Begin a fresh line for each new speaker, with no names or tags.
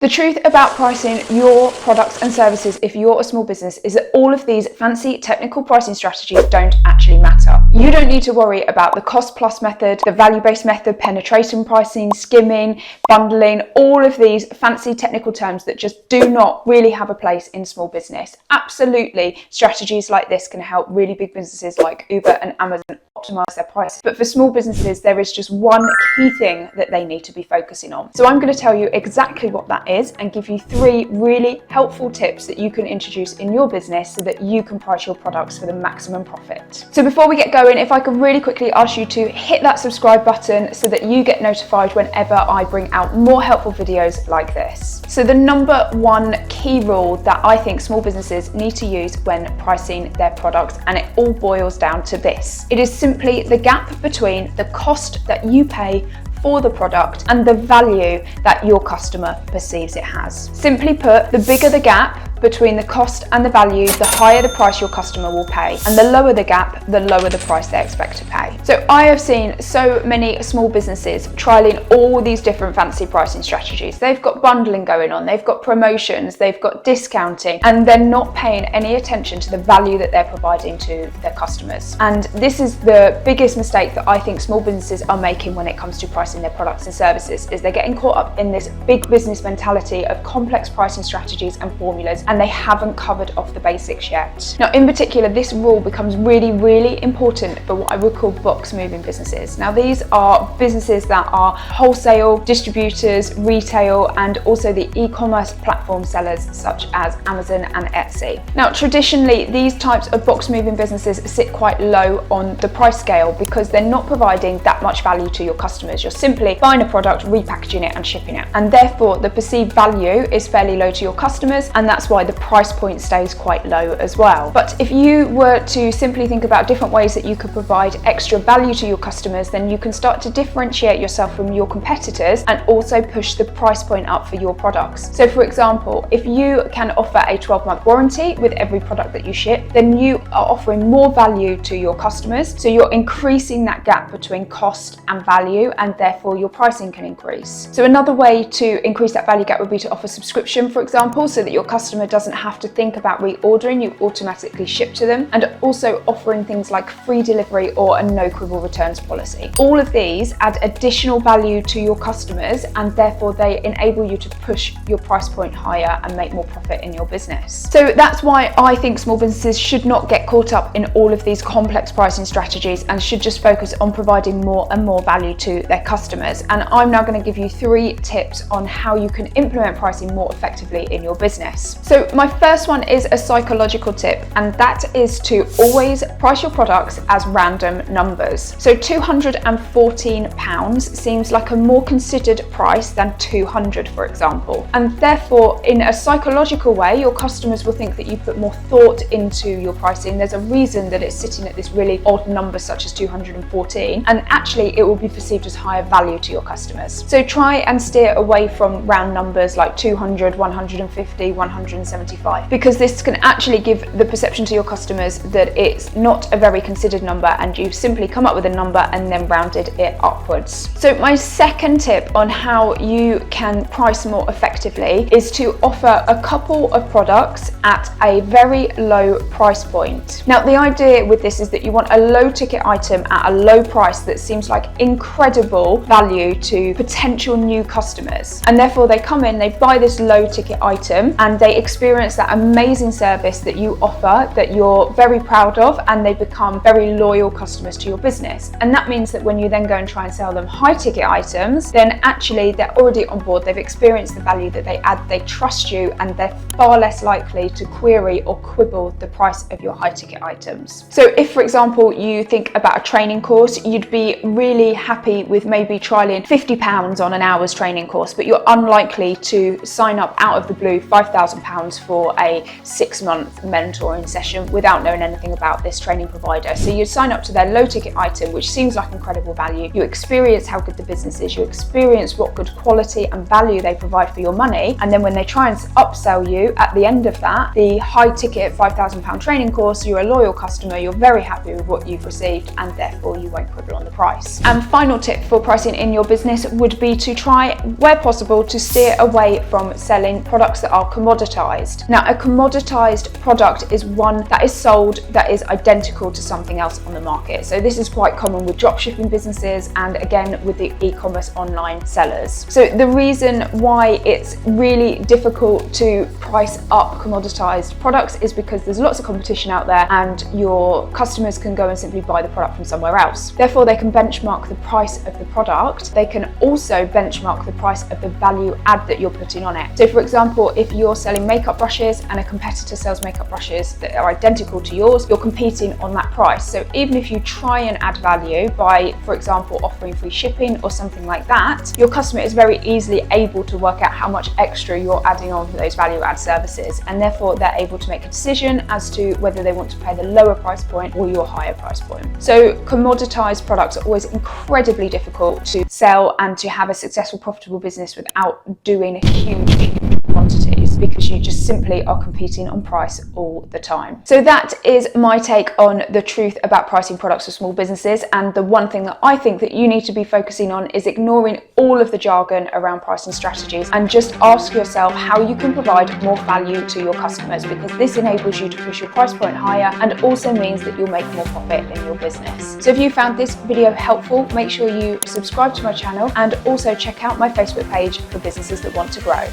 The truth about pricing your products and services if you're a small business is that all of these fancy technical pricing strategies don't actually matter. You don't need to worry about the cost plus method, the value-based method, penetration pricing, skimming, bundling, all of these fancy technical terms that just do not really have a place in small business. Absolutely, strategies like this can help really big businesses like Uber and Amazon optimize their prices. But for small businesses, there is just one key thing that they need to be focusing on. So I'm going to tell you exactly what that is and give you 3 really helpful tips that you can introduce in your business so that you can price your products for the maximum profit. So before we get going, if I could really quickly ask you to hit that subscribe button so that you get notified whenever I bring out more helpful videos like this. So the number 1 key rule that I think small businesses need to use when pricing their products, and it all boils down to this. It is simply the gap between the cost that you pay for the product and the value that your customer perceives it has. Simply put, the bigger the gap between the cost and the value, the higher the price your customer will pay, and the lower the gap, the lower the price they expect to pay. So I have seen so many small businesses trialing all these different fancy pricing strategies. They've got bundling going on, they've got promotions, they've got discounting, and they're not paying any attention to the value that they're providing to their customers. And this is the biggest mistake that I think small businesses are making when it comes to pricing their products and services, is they're getting caught up in this big business mentality of complex pricing strategies and formulas, and they haven't covered off the basics yet. Now, in particular, this rule becomes really, really important for what I would call box moving businesses. Now, these are businesses that are wholesale, distributors, retail, and also the e-commerce platform sellers such as Amazon and Etsy. Now, traditionally, these types of box moving businesses sit quite low on the price scale because they're not providing that much value to your customers. You're simply buying a product, repackaging it and shipping it. And therefore, the perceived value is fairly low to your customers, and that's why the price point stays quite low as well. But if you were to simply think about different ways that you could provide extra value to your customers, then you can start to differentiate yourself from your competitors and also push the price point up for your products. So for example, if you can offer a 12-month warranty with every product that you ship, then you are offering more value to your customers. So you're increasing that gap between cost and value, and therefore your pricing can increase. So another way to increase that value gap would be to offer subscription, for example, so that your customer doesn't have to think about reordering, you automatically ship to them, and also offering things like free delivery or a no quibble returns policy. All of these add additional value to your customers, and therefore they enable you to push your price point higher and make more profit in your business. So that's why I think small businesses should not get caught up in all of these complex pricing strategies and should just focus on providing more and more value to their customers. And I'm now going to give you 3 tips on how you can implement pricing more effectively in your business. So my first one is a psychological tip, and that is to always price your products as random numbers. So £214 seems like a more considered price than 200, for example. And therefore, in a psychological way, your customers will think that you put more thought into your pricing. There's a reason that it's sitting at this really odd number such as 214, and actually it will be perceived as higher value to your customers. So try and steer away from round numbers like 200, 150, 175, because this can actually give the perception to your customers that it's not a very considered number and you've simply come up with a number and then rounded it upwards. So my second tip on how you can price more effectively is to offer a couple of products at a very low price point. Now, the idea with this is that you want a low ticket item at a low price that seems like incredible value to potential new customers, and therefore they come in, they buy this low ticket item, and they experience that amazing service that you offer that you're very proud of, and they become very loyal customers to your business. And that means that when you then go and try and sell them high ticket items, then actually they're already on board, they've experienced the value that they add, they trust you, and they're far less likely to query or quibble the price of your high ticket items. So if, for example, you think about a training course, you'd be really happy with maybe trialing £50 on an hour's training course, but you're unlikely to sign up out of the blue £5,000 £5,000 for a 6-month mentoring session without knowing anything about this training provider. So you sign up to their low ticket item, which seems like incredible value. You experience how good the business is, you experience what good quality and value they provide for your money, and then when they try and upsell you at the end of that, the high ticket £5,000 training course, you're a loyal customer, you're very happy with what you've received, and therefore you won't quibble on the price. And final tip for pricing in your business would be to try, where possible, to steer away from selling products that are commoditized. Now, a commoditized product is one that is sold that is identical to something else on the market. So this is quite common with dropshipping businesses and again with the e-commerce online sellers. So the reason why it's really difficult to price up commoditized products is because there's lots of competition out there and your customers can go and simply buy the product from somewhere else. Therefore, they can benchmark the price of the product. They can also benchmark the price of the value add that you're putting on it. So for example, if you're selling makeup brushes and a competitor sells makeup brushes that are identical to yours, you're competing on that price. So even if you try and add value by, for example, offering free shipping or something like that, your customer is very easily able to work out how much extra you're adding on for those value add services, and therefore they're able to make a decision as to whether they want to pay the lower price point or your higher price point. So commoditized products are always incredibly difficult to sell and to have a successful, profitable business without doing huge quantities, because you just simply are competing on price all the time. So that is my take on the truth about pricing products for small businesses, and the one thing that I think that you need to be focusing on is ignoring all of the jargon around pricing strategies and just ask yourself how you can provide more value to your customers, because this enables you to push your price point higher and also means that you'll make more profit in your business. So if you found this video helpful, make sure you subscribe to my channel and also check out my Facebook page for businesses that want to grow.